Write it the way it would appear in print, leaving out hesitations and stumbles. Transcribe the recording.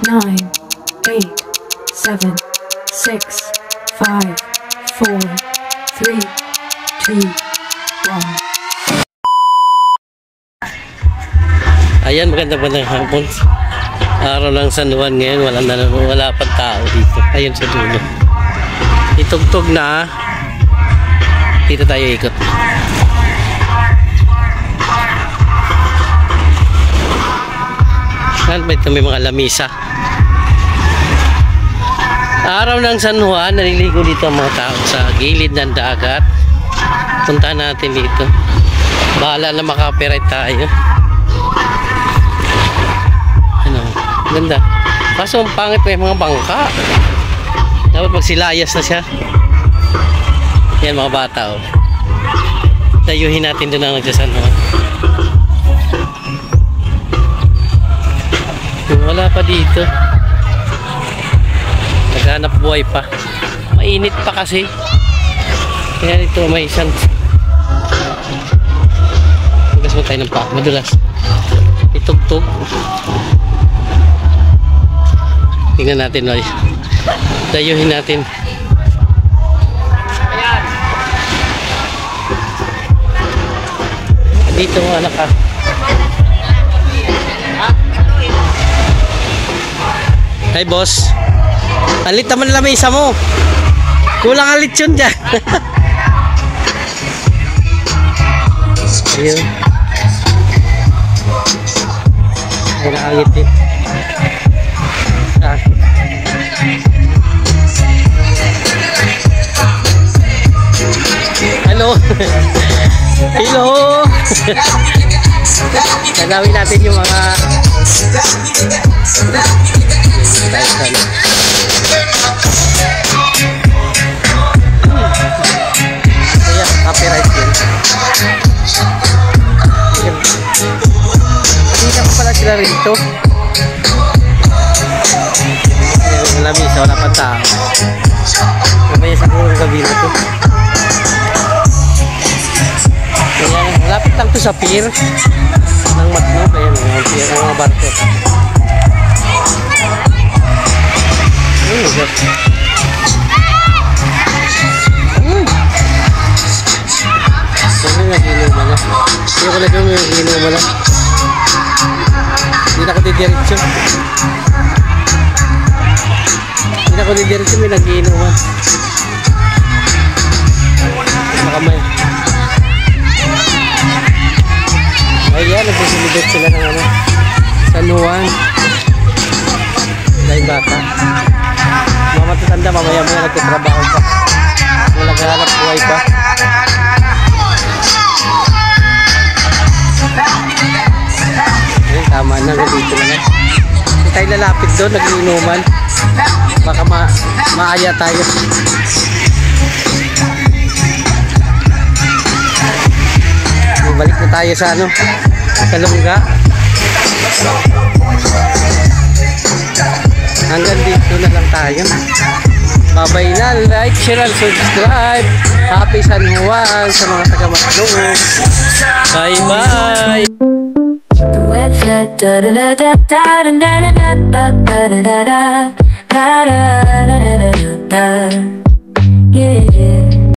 9, 8, 7, 6, 5, 4, 3, 2, 1. Ayan, magandang hapon. Araw ng San Juan ngayon, wala pang tao dito. Ayun sa dulo. Itugtog na. Dito tayo ikot. May mga lamisa. Araw ng San Juan, naliligo dito ang mga tao sa gilid ng dagat. Punta natin dito. Bahala na maka-copyright tayo. Ano, ganda. Kaso ang pangit, may mga bangka. Dapat magsilayas na siya. Yan mga bata, oh. Dayuhin natin doon ang nagsasan Juan. Wala pa dito. Naghanap buhay pa. Mainit pa kasi. Kaya ito may isang tugas mo tayo ng pa. Madulas. Itugtog. Tingnan natin. Dayuhin natin. Dito mga anak ka. Hi boss. Alit naman lang may isa mo. Kulang alit yun dyan. Ayun. Ay nakangit eh. Hello. Hello. Nagawin natin yung mga kaya copyright yun. Hindi na pa pala sila rito. Yung lamisa, wala pa tao. Mamaya siguro ang gabi na to. Kaya malapit lang to sa pier ng Matno. Kaya mga pier ng mga barko. Sabi nga ginuman na. Hindi ko lang yung ginuman na. Hindi na ko didiretso. Hindi na ko didiretso, may nagiinuman. Makamay. Ayan, nagsisilibet sila ng ano, San Juan. Dahil bata. Mga matatanda, mamaya nagtatrabaho pa. Walang hanap buhay pa. Ayun, tama na, dito na. Hindi tayo lalapit doon, nag-iinuman. Baka maaya tayo. Balik na tayo sa ano, sa Lungga. Hanggang dito na lang tayo. Babay na, like, share, and subscribe. Happy San Juan sa mga taga-Matno. Bye bye. Yeah.